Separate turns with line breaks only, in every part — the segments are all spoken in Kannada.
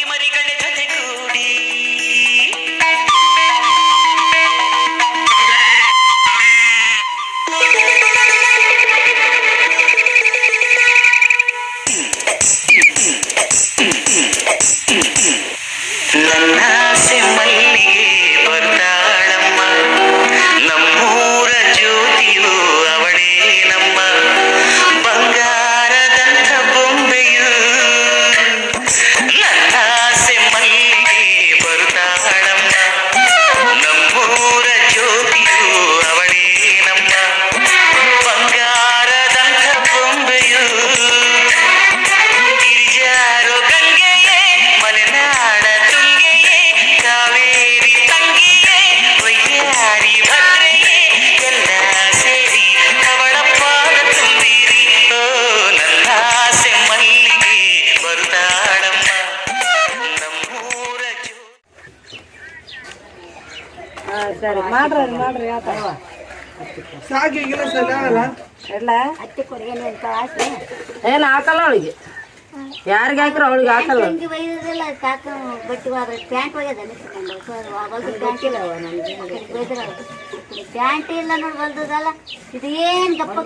ಮರಿಗಳ ಜೊತೆಗೂಡಿ ನನ್ನ ಆಸೆ ಮಲ್ಲಿಗೆ ಬರ್ತಾಳಮ್ಮ ನಮ್ಮೂರ ಜ್ಯೋತಿಯು ಅವಳೇ ನಮ್ಮ ಬಂಗಾರದಂಥ ಬೊಂಬೆಯು ನನ್ನ ಆಸೆ ಮಲ್ಲಿಗೆ ಬರ್ತಾಳಮ್ಮ ನಮ್ಮೂರ ಜ್ಯೋತಿಯು ಅವಳೇ ನಮ್ಮ ಬಂಗಾರದಂಥ ಬೊಂಬೆಯು ಗಿರಿಜಾರೋ ಗಂಗೆಯೇ ಮಲೆನಾಡ ತುಂಗೆಯೇ ಕಾವೇರಿ ತಂಗಿಯೇ ವೈಯಾರಿ ಭದ್ರೆಯೇ ಎಲ್ಲ ಸೇರಿ ಅವಳ ಪಾದ ತುಂಬಿರಿ ಓ ನನ್ನ ಆಸೆ ಮಲ್ಲಿಗೆ ಬರುತ್ತಾಳಮ್ಮ ನಮ್ಮೂರ
ಸರಿ ಮಾಡ್ರಿ
ಸಾಕಿ ಆಗಲ್ಲ
ಎಲ್ಲ ಏನು ಹಾಕಲ್ಲ ಅವಳಿಗೆ ಯಾರಿಗೆ ಹಾಕಿರ ಅವಳಿಗೆ ಹಾಕಲ್ಲ
ಸಾಕು ಬಟ್ಟೆ ಪ್ಯಾಂಟ್ ಒಯ್ಯದ ಪ್ಯಾಂಟ್ ಇಲ್ಲ ನೋಡಿ ಬಲ್ದದಲ್ಲ ಇದು ಏನ್ ಗಪ್ಪ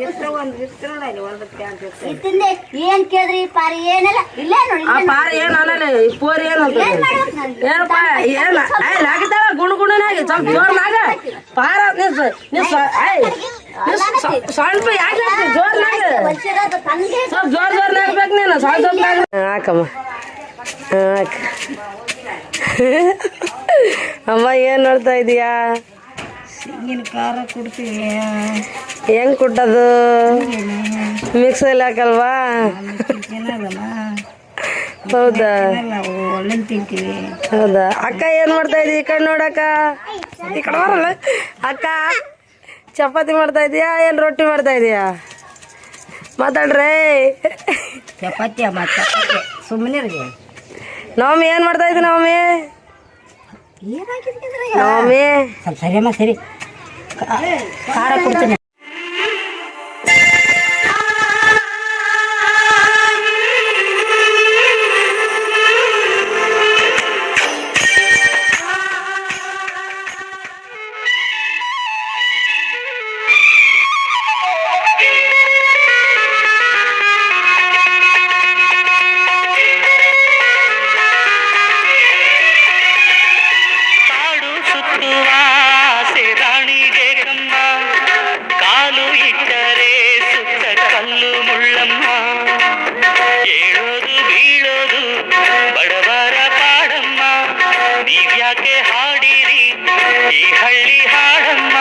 ಇತ್ತಿಂದೆ ಏನ್ ಕೇಳ್ರಿ ಪಾರಿ ಏನಿಲ್ಲ ಇಲ್ಲೇ ನೋಡಿ
ಪಾರಿ ಏನು ಅನ್ನಲ್ಲ ಪೋರಿ ಏನು ಅಂತ ಏನಪ್ಪ ಏನು ಆಗಿದ್ದಾವ ಗುಣಗುಣನಾಗಿ ಸ್ವಲ್ಪ ಜೋರ್ನಾಗ ಪಾರ ಸ್ವಲ್ಪ ಯಾಕೆ ಜೋರ್ನಾಗ ಸ್ವಲ್ಪ ಜೋರ್ನಾಗ ಬೇಕು ನೀನು ಸ್ವಲ್ಪ ಹಾಕಮ್ಮ ಹಾಕ ಅಮ್ಮ ಏನು ನೋಡ್ತಾ ಇದೀಯಾ
ಸಿಂಗಿನ ಖಾರ ಕೊಡ್ತೀವಿ
ಹೆಂಗ್ ಕುಟ್ಟದು ಮಿಕ್ಸಲ್ಲಿ ಹಾಕಲ್ವಾ ಹೌದಾ
ಒಳ್ಳೆ ತಿಂತೀವಿ
ಹೌದಾ ಅಕ್ಕ ಏನು ಮಾಡ್ತಾ ಇದೀಯ ಈ ಕಡೆ ನೋಡಕ್ಕ ಈ ಕಡೆ ಬರಲ್ಲ ಅಕ್ಕ ಚಪಾತಿ ಮಾಡ್ತಾ ಇದೀಯಾ ಏನು ರೊಟ್ಟಿ ಮಾಡ್ತಾ ಇದೀಯಾ ಮಾತಾಡ್ರಿ
ಚಪಾತಿ ಸುಮ್ಮನೆ
ನವಮಿ ಏನು ಮಾಡ್ತಾ ಇದ್ದಿ ನವಮಿ ನವಮಿ
ಸ್ವಲ್ಪ ಸರಿಯಮ್ಮ ಸರಿ ಖಾರ ಕೊಡ್ತೀನಿ
ಕಾಡು ಸುತ್ತುವ ಆಸೆ ರಾಣಿಗೆ ಕಮ್ಮ ಕಾಲು ಇಟ್ಟರೆ ಸುತ್ತ ಕಲ್ಲು ಮುಳ್ಳಮ್ಮ ಏಳೋದು ಬೀಳೋದು ಬಡವರ ಪಾಡಮ್ಮ ನೀವ್ಯಾಕೆ ಹಾಡಿರಿ ಈ ಹಳ್ಳಿ ಹಾಡಮ್ಮ